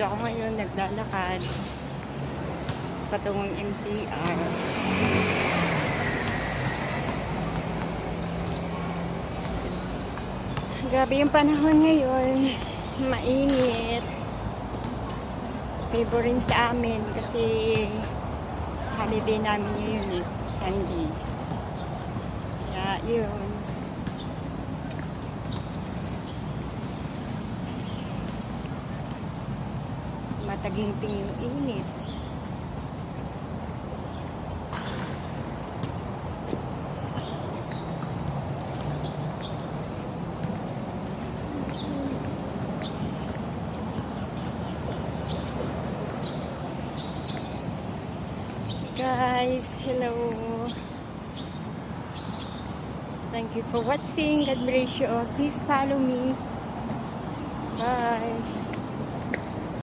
Dito ako ngayon naglalakad patungong MTR. Grabe yung panahon ngayon. Mainit. Favor rin sa amin kasi holiday namin ngayon eh. Sunday. Kaya yun. Mataginting yung init. Guys, hello. Thank you for watching. God bless you all. Please follow me. Bye.